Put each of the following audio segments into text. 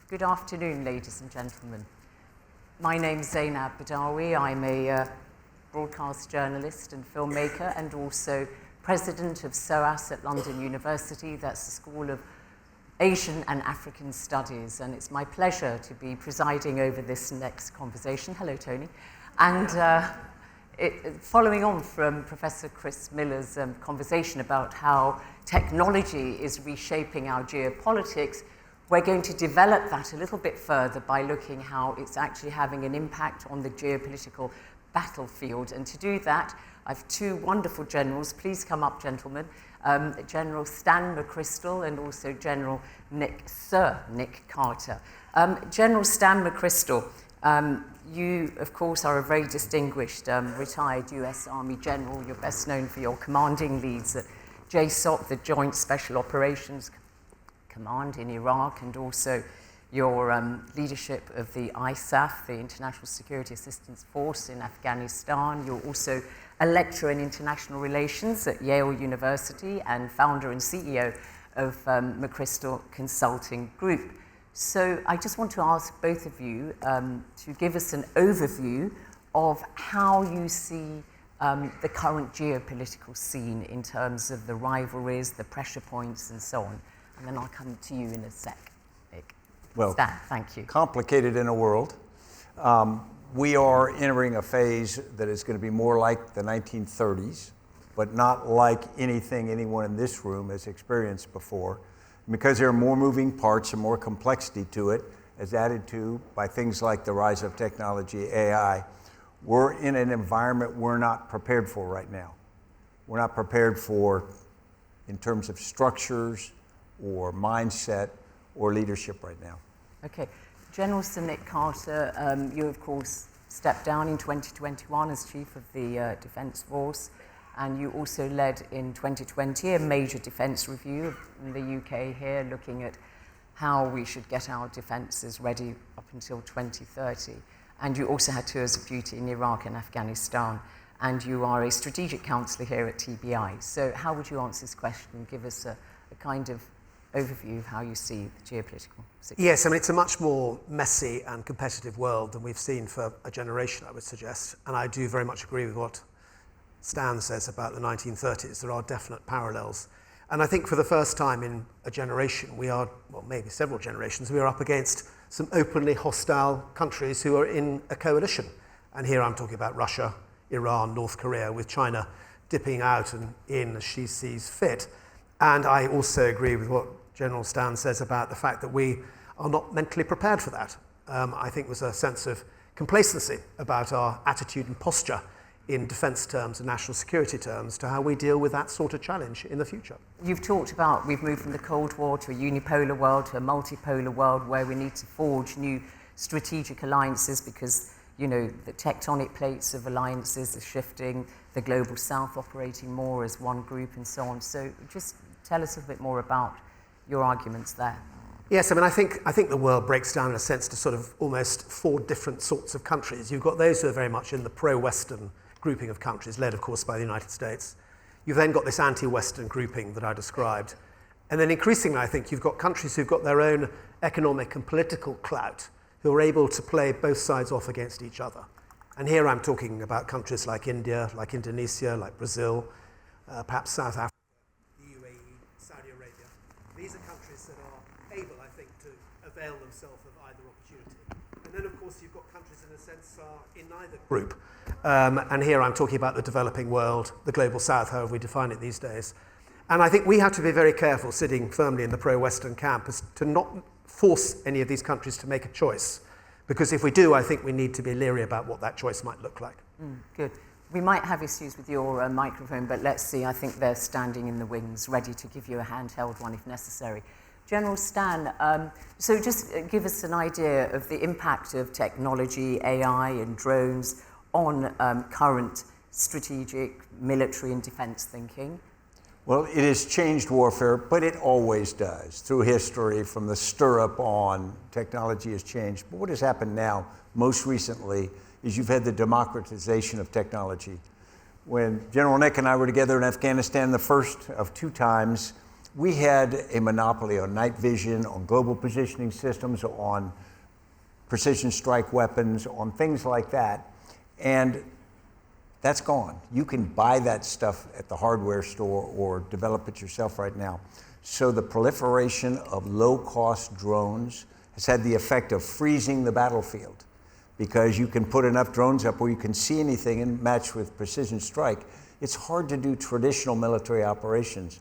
Good afternoon, ladies and gentlemen. My name's Zeinab Badawi. I'm a broadcast journalist and filmmaker and also president of SOAS at London University. That's the School of Asian and African Studies. And it's my pleasure to be presiding over this next conversation. Hello, Tony. And following on from Professor Chris Miller's conversation about how technology is reshaping our geopolitics, we're going to develop that a little bit further by looking how it's actually having an impact on the geopolitical battlefield. And to do that, I have two wonderful generals. Please come up, gentlemen. General Stan McChrystal and also Sir Nick Carter. General Stan McChrystal, you, of course, are a very distinguished retired US Army general. You're best known for your commanding leads at JSOC, the Joint Special Operations Command in Iraq, and also your leadership of the ISAF, the International Security Assistance Force in Afghanistan. You're also a lecturer in international relations at Yale University and founder and CEO of McChrystal Consulting Group. So I just want to ask both of you to give us an overview of how you see the current geopolitical scene in terms of the rivalries, the pressure points, and so on. And then I'll come to you in a sec, Nick. Well, Stan, thank you. Complicated in a world. We are entering a phase that is going to be more like the 1930s, but not like anything anyone in this room has experienced before, because there are more moving parts and more complexity to it, as added to by things like the rise of technology, AI. We're in an environment we're not prepared for right now. We're not prepared for in terms of structures or mindset or leadership right now. Okay. General Sir Nick Carter, you, of course, stepped down in 2021 as Chief of the Defence Force, and you also led in 2020 a major defence review in the UK here, looking at how we should get our defences ready up until 2030. And you also had tours of duty in Iraq and Afghanistan, and you are a strategic counsellor here at TBI. So how would you answer this question? Give us a kind of overview of how you see the geopolitical situation. Yes, I mean, it's a much more messy and competitive world than we've seen for a generation, I would suggest. And I do very much agree with what Stan says about the 1930s. There are definite parallels. And I think for the first time in a generation, we are, well, maybe several generations, we are up against some openly hostile countries who are in a coalition. And here I'm talking about Russia, Iran, North Korea, with China dipping out and in as she sees fit. And I also agree with what General Stan says about the fact that we are not mentally prepared for that. I think there's a sense of complacency about our attitude and posture in defence terms and national security terms to how we deal with that sort of challenge in the future. You've talked about we've moved from the Cold War to a unipolar world to a multipolar world where we need to forge new strategic alliances because, you know, the tectonic plates of alliances are shifting, the global south operating more as one group and so on. So just tell us a bit more about your arguments there. Yes, I mean, I think the world breaks down in a sense to sort of almost four different sorts of countries. You've got those who are very much in the pro-Western grouping of countries, led, of course, by the United States. You've then got this anti-Western grouping that I described. And then increasingly, I think you've got countries who've got their own economic and political clout, who are able to play both sides off against each other. And here I'm talking about countries like India, like Indonesia, like Brazil, perhaps South Africa, the UAE, Saudi Arabia. These are countries that are able, I think, to avail themselves of either opportunity. And then, of course, you've got countries, in a sense, are in neither group. And here I'm talking about the developing world, the global south, however we define it these days. And I think we have to be very careful, sitting firmly in the pro-Western camp, as to not force any of these countries to make a choice. Because if we do, I think we need to be leery about what that choice might look like. Good. We might have issues with your microphone, but let's see. I think they're standing in the wings, ready to give you a handheld one if necessary. General Stan, so just give us an idea of the impact of technology, AI and drones on current strategic, military and defense thinking. Well, it has changed warfare, but it always does. Through history, from the stirrup on, technology has changed. But what has happened now, most recently, is you've had the democratization of technology. When General Nick and I were together in Afghanistan the first of two times, we had a monopoly on night vision, on global positioning systems, on precision strike weapons, on things like that. And that's gone. You can buy that stuff at the hardware store or develop it yourself right now. So the proliferation of low-cost drones has had the effect of freezing the battlefield, because you can put enough drones up where you can see anything and match with precision strike. It's hard to do traditional military operations.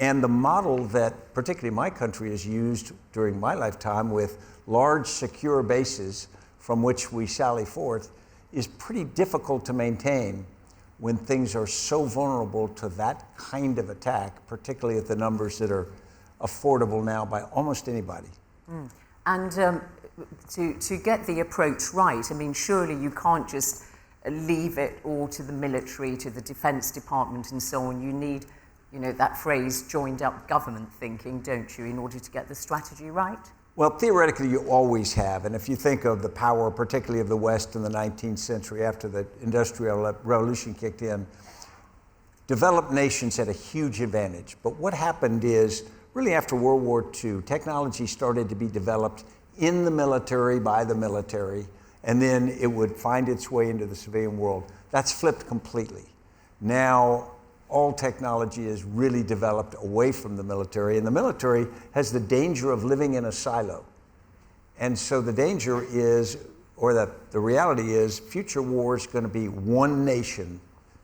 And the model that particularly my country has used during my lifetime, with large secure bases from which we sally forth, is pretty difficult to maintain when things are so vulnerable to that kind of attack, particularly at the numbers that are affordable now by almost anybody. And to get the approach right, I mean, surely you can't just leave it all to the military, to the Defence Department and so on. You need, that phrase, joined up government thinking, don't you, in order to get the strategy right? Well, theoretically, you always have. And if you think of the power, particularly of the West in the 19th century after the Industrial Revolution kicked in, developed nations had a huge advantage. But what happened is, really after World War II, technology started to be developed in the military by the military, and then it would find its way into the civilian world. That's flipped completely. Now, all technology is really developed away from the military, and the military has the danger of living in a silo. And so the danger is, or the reality is, future war is going to be one nation,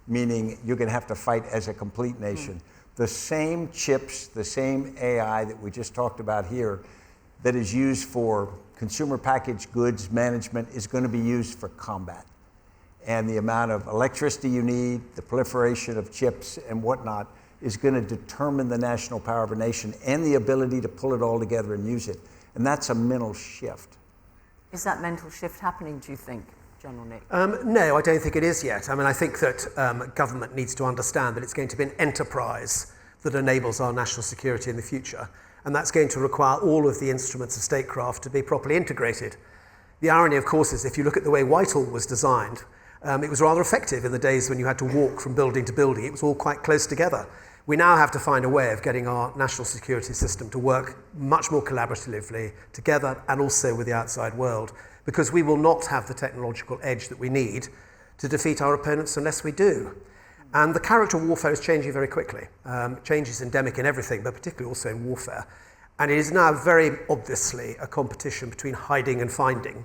meaning you're going to have to fight as a complete nation. The same chips, the same AI that we just talked about here, that is used for consumer packaged goods management, is going to be used for combat. And the amount of electricity you need, the proliferation of chips and whatnot, is going to determine the national power of a nation and the ability to pull it all together and use it. And that's a mental shift. Is that mental shift happening, do you think, General Nick? No, I don't think it is yet. I mean, I think that government needs to understand that it's going to be an enterprise that enables our national security in the future. And that's going to require all of the instruments of statecraft to be properly integrated. The irony, of course, is if you look at the way Whitehall was designed, it was rather effective in the days when you had to walk from building to building. It was all quite close together. We now have to find a way of getting our national security system to work much more collaboratively together and also with the outside world, because we will not have the technological edge that we need to defeat our opponents unless we do. And the character of warfare is changing very quickly. Change is endemic in everything, but particularly also in warfare. And it is now very obviously a competition between hiding and finding.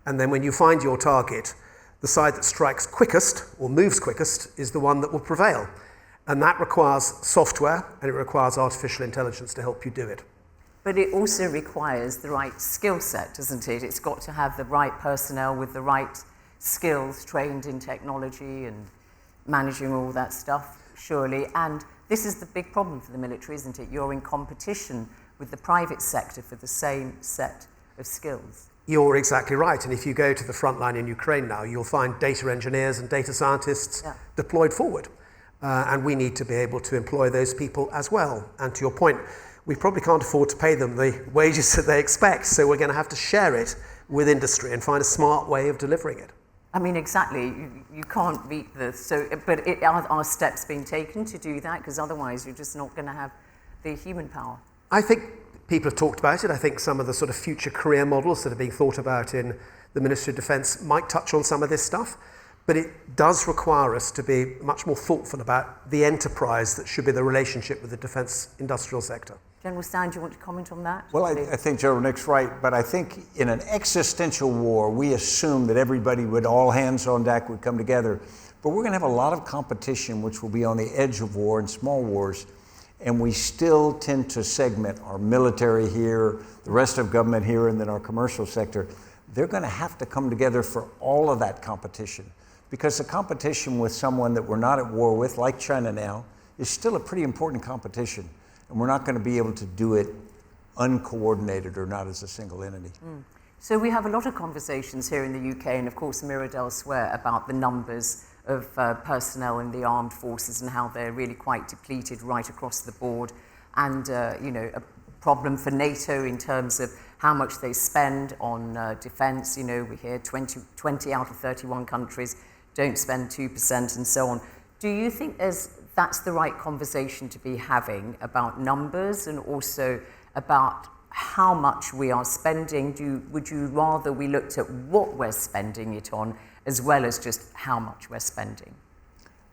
And then when you find your target, the side that strikes quickest or moves quickest is the one that will prevail. And that requires software, and it requires artificial intelligence to help you do it. But it also requires the right skill set, doesn't it? It's got to have the right personnel with the right skills, trained in technology and managing all that stuff, surely. And this is the big problem for the military, isn't it? You're in competition with the private sector for the same set of skills. You're exactly right. And if you go to the front line in Ukraine now, you'll find data engineers and data scientists deployed forward. And we need to be able to employ those people as well. And to your point, we probably can't afford to pay them the wages that they expect. So we're going to have to share it with industry and find a smart way of delivering it. I mean, exactly. You can't meet but are steps being taken to do that? Because otherwise you're just not going to have the human power. I think people have talked about it. I think some of the sort of future career models that are being thought about in the Ministry of Defence might touch on some of this stuff. But it does require us to be much more thoughtful about the enterprise that should be the relationship with the defence industrial sector. General Stan, do you want to comment on that? Well, I think General Nick's right, but I think in an existential war, we assume that everybody would, all hands on deck, would come together. But we're going to have a lot of competition, which will be on the edge of war and small wars. And we still tend to segment our military here, the rest of government here, and then our commercial sector. They're going to have to come together for all of that competition. Because the competition with someone that we're not at war with, like China now, is still a pretty important competition. And we're not going to be able to do it uncoordinated or not as a single entity. So we have a lot of conversations here in the UK and of course mirrored elsewhere about the numbers of personnel in the armed forces and how they're really quite depleted right across the board. And, a problem for NATO in terms of how much they spend on defence. We hear 20 out of 31 countries don't spend 2% and so on. Do you think there's that's the right conversation to be having about numbers and also about how much we are spending? Would you rather we looked at what we're spending it on as well as just how much we're spending?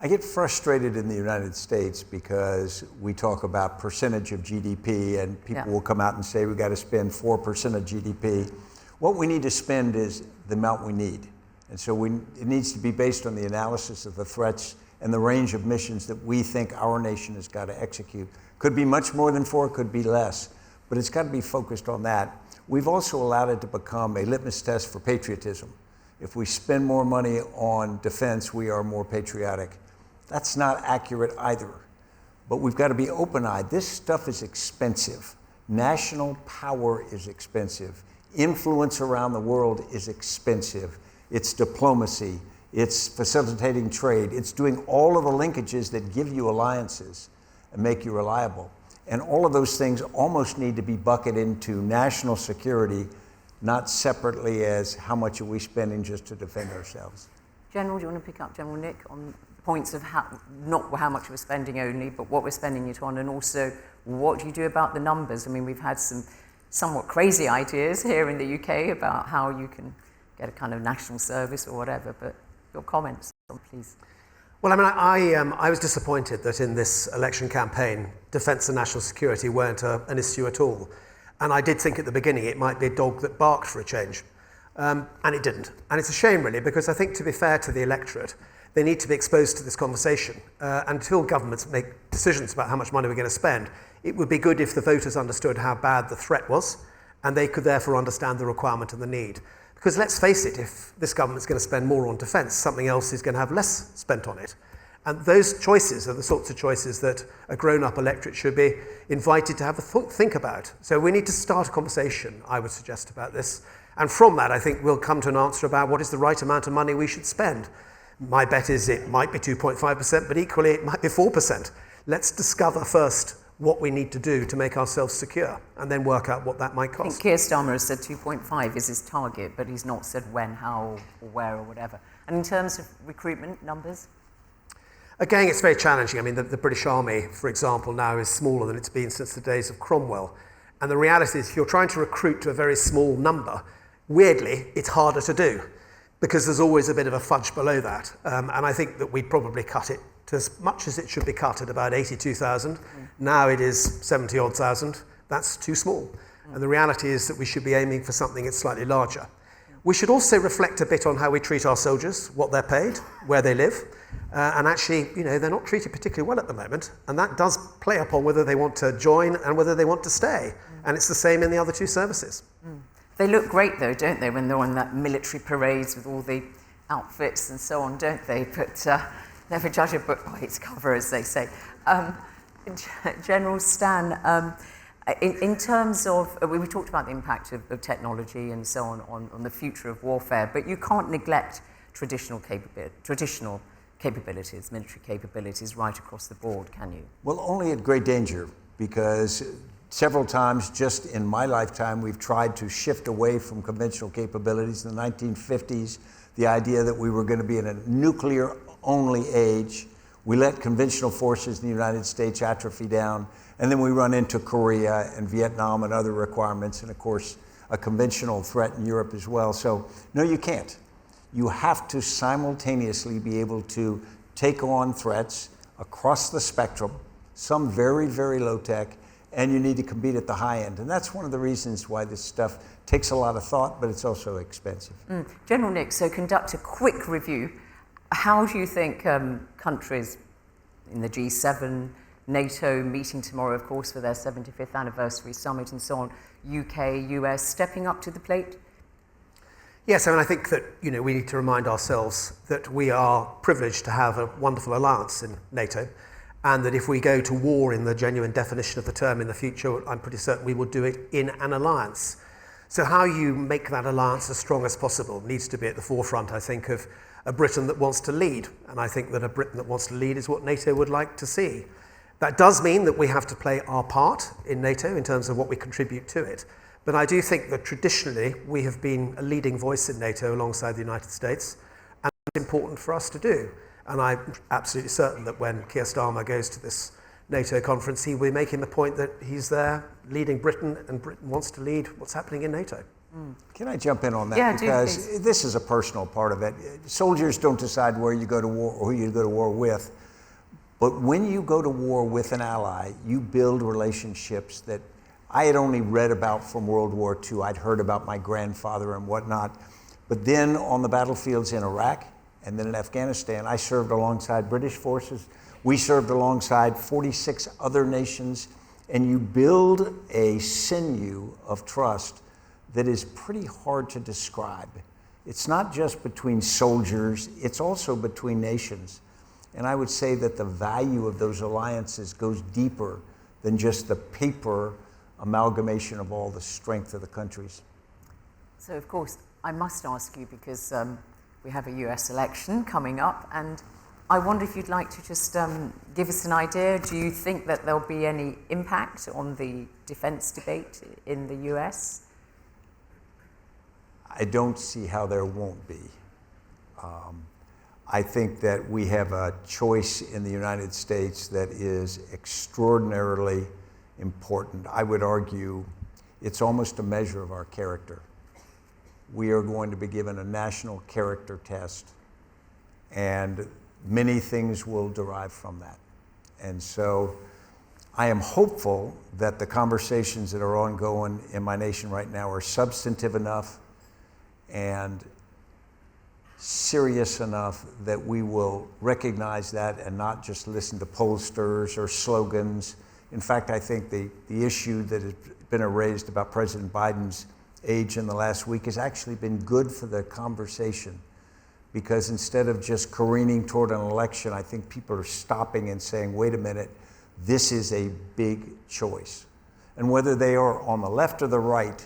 I get frustrated in the United States because we talk about percentage of GDP and people will come out and say we've got to spend 4% of GDP. What we need to spend is the amount we need. And so it needs to be based on the analysis of the threats and the range of missions that we think our nation has got to execute. Could be much more than 4, could be less, but it's got to be focused on that. We've also allowed it to become a litmus test for patriotism. If we spend more money on defense, we are more patriotic. That's not accurate either, but we've got to be open-eyed. This stuff is expensive. National power is expensive. Influence around the world is expensive. It's diplomacy. It's facilitating trade. It's doing all of the linkages that give you alliances and make you reliable. And all of those things almost need to be bucketed into national security, not separately as how much are we spending just to defend ourselves. General, do you want to pick up General Nick on points of not how much we're spending only, but what we're spending it on, and also what do you do about the numbers? I mean, we've had some somewhat crazy ideas here in the UK about how you can get a kind of national service or whatever, but your comments, please. Well, I mean, I was disappointed that in this election campaign, defence and national security weren't an issue at all. And I did think at the beginning it might be a dog that barked for a change. And it didn't. And it's a shame, really, because I think, to be fair to the electorate, they need to be exposed to this conversation. Until governments make decisions about how much money we're going to spend, it would be good if the voters understood how bad the threat was, and they could therefore understand the requirement and the need. Because let's face it, if this government's going to spend more on defence, something else is going to have less spent on it. And those choices are the sorts of choices that a grown-up electorate should be invited to have a think about. So we need to start a conversation, I would suggest, about this. And from that, I think we'll come to an answer about what is the right amount of money we should spend. My bet is it might be 2.5%, but equally it might be 4%. Let's discover first what we need to do to make ourselves secure, and then work out what that might cost. I think Keir Starmer has said 2.5 is his target, but he's not said when, how, or where, or whatever. And in terms of recruitment numbers? Again, it's very challenging. I mean, the British Army, for example, now is smaller than it's been since the days of Cromwell. And the reality is, if you're trying to recruit to a very small number, weirdly, it's harder to do, because there's always a bit of a fudge below that. And I think that we'd probably cut it to as much as it should be cut at about 82,000. Now it is 70-odd thousand. That's too small. And the reality is that we should be aiming for something that's slightly larger. We should also reflect a bit on how we treat our soldiers, what they're paid, where they live. And actually, you know, they're not treated particularly well at the moment. And that does play upon whether they want to join and whether they want to stay. And it's the same in the other two services. They look great, though, don't they, when they're on that military parades with all the outfits and so on, don't they? But never judge a book by its cover, as they say. General Stan, in terms of, we talked about the impact of technology and so on the future of warfare, but you can't neglect traditional capabilities, military capabilities right across the board, can you? Well, only at great danger, because several times just in my lifetime, we've tried to shift away from conventional capabilities. In the 1950s, the idea that we were going to be in a nuclear-only age. We let conventional forces in the United States atrophy down, and then we run into Korea and Vietnam and other requirements, and of course, a conventional threat in Europe as well. So, no, you can't. You have to simultaneously be able to take on threats across the spectrum, some very, very low tech, and you need to compete at the high end. And that's one of the reasons why this stuff takes a lot of thought, but it's also expensive. General Nick, so conduct a quick review. How do you think countries in the G7, NATO meeting tomorrow, of course, for their 75th anniversary summit and so on, UK, US, stepping up to the plate? Yes, I mean, I think that, you know, we need to remind ourselves that we are privileged to have a wonderful alliance in NATO, and that if we go to war in the genuine definition of the term in the future, I'm pretty certain we will do it in an alliance. So how you make that alliance as strong as possible needs to be at the forefront, I think, of a Britain that wants to lead. And I think that a Britain that wants to lead is what NATO would like to see. That does mean that we have to play our part in NATO in terms of what we contribute to it. But I do think that traditionally we have been a leading voice in NATO alongside the United States, and it's important for us to do. And I'm absolutely certain that when Keir Starmer goes to this NATO conference, he will be making the point that he's there leading Britain, and Britain wants to lead what's happening in NATO. Can I jump in on that? Yeah, because this is a personal part of it. Soldiers don't decide where you go to war or who you go to war with. But when you go to war with an ally, you build relationships that I had only read about from World War II. I'd heard about my grandfather and whatnot. But then on the battlefields in Iraq and then in Afghanistan, I served alongside British forces. We served alongside 46 other nations. And you build a sinew of trust that is pretty hard to describe. It's not just between soldiers, it's also between nations. And I would say that the value of those alliances goes deeper than just the paper amalgamation of all the strength of the countries. So, of course, I must ask you, because we have a US election coming up, and I wonder if you'd like to just give us an idea. Do you think that there'll be any impact on the defense debate in the US? I don't see how there won't be. I think that we have a choice in the United States that is extraordinarily important. I would argue it's almost a measure of our character. We are going to be given a national character test, and many things will derive from that. And so I am hopeful that the conversations that are ongoing in my nation right now are substantive enough and serious enough that we will recognize that and not just listen to pollsters or slogans. In fact, I think the issue that has been raised about President Biden's age in the last week has actually been good for the conversation, because instead of just careening toward an election, I think people are stopping and saying, wait a minute, this is a big choice. And whether they are on the left or the right,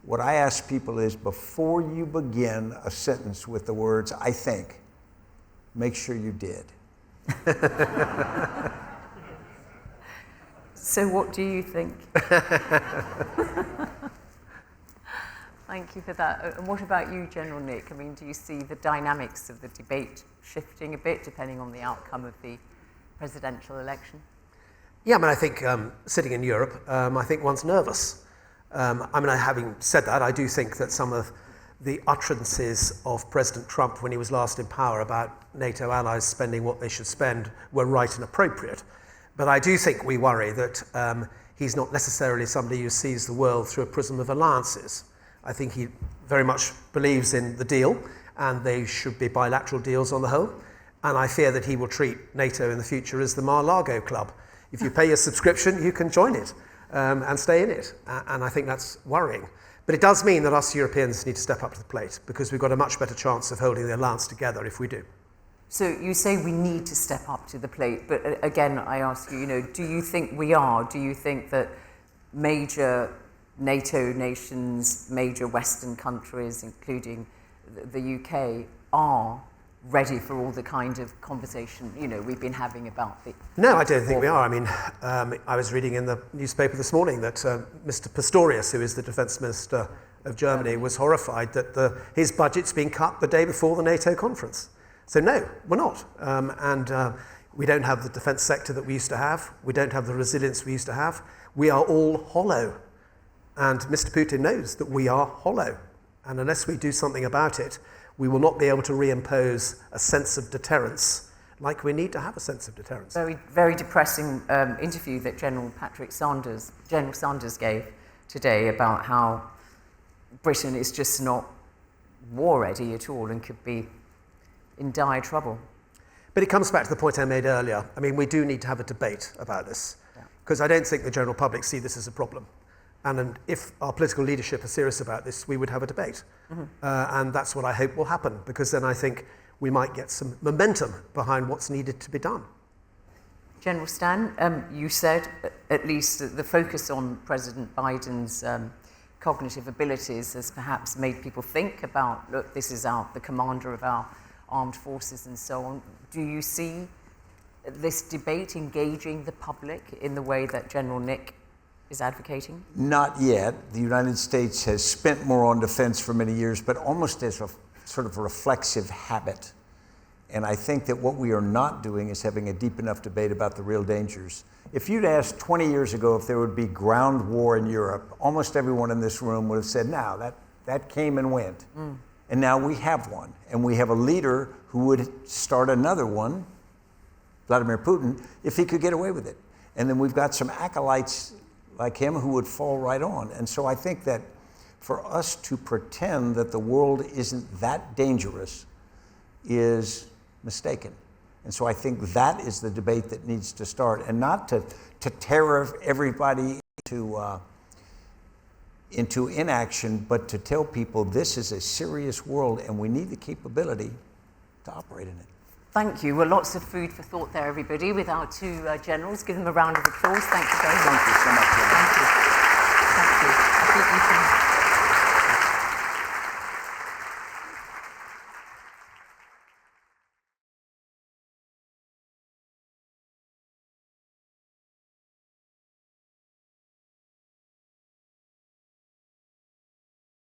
what I ask people is, before you begin a sentence with the words, I think, make sure you did. So what do you think? Thank you for that. And what about you, General Nick? I mean, do you see the dynamics of the debate shifting a bit depending on the outcome of the presidential election? Yeah, I mean, I think sitting in Europe, I think one's nervous. Having said that, I do think that some of the utterances of President Trump when he was last in power about NATO allies spending what they should spend were right and appropriate. But I do think we worry that he's not necessarily somebody who sees the world through a prism of alliances. I think he very much believes in the deal, and they should be bilateral deals on the whole. And I fear that he will treat NATO in the future as the Mar-a-Lago club. If you pay your subscription, you can join it and stay in it. And I think that's worrying. But it does mean that us Europeans need to step up to the plate, because we've got a much better chance of holding the alliance together if we do. So you say we need to step up to the plate, but again, I ask you, do you think we are? Do you think that major NATO nations, major Western countries, including the UK, are ready for all the kind of conversation, we've been having about the... No, I don't think we are. I mean, I was reading in the newspaper this morning that Mr. Pistorius, who is the defence minister of Germany, was horrified that his budget's been cut the day before the NATO conference. So no, we're not. We don't have the defence sector that we used to have. We don't have the resilience we used to have. We are all hollow. And Mr. Putin knows that we are hollow. And unless we do something about it, we will not be able to reimpose a sense of deterrence like we need to have a sense of deterrence. Very, very depressing interview that General Sanders gave today about how Britain is just not war ready at all and could be in dire trouble. But it comes back to the point I made earlier. I mean, we do need to have a debate about this, because I don't think the general public see this as a problem. And if our political leadership are serious about this, we would have a debate. Mm-hmm. And that's what I hope will happen, because then I think we might get some momentum behind what's needed to be done. General Stan, you said at least the focus on President Biden's cognitive abilities has perhaps made people think about, look, this is the commander of our armed forces and so on. Do you see this debate engaging the public in the way that General Nick is advocating? Not yet. The United States has spent more on defense for many years, but almost as a sort of reflexive habit. And I think that what we are not doing is having a deep enough debate about the real dangers. If you'd asked 20 years ago if there would be ground war in Europe, almost everyone in this room would have said, no, that came and went. And now we have one. And we have a leader who would start another one, Vladimir Putin, if he could get away with it. And then we've got some acolytes like him who would fall right on. And so I think that for us to pretend that the world isn't that dangerous is mistaken. And so I think that is the debate that needs to start, and not to tear everybody into inaction, but to tell people this is a serious world and we need the capability to operate in it. Thank you. Well, lots of food for thought there, everybody, with our two generals. Give them a round of applause. Thank you very much. Thank you so much. Thank you. Thank you. I think you can...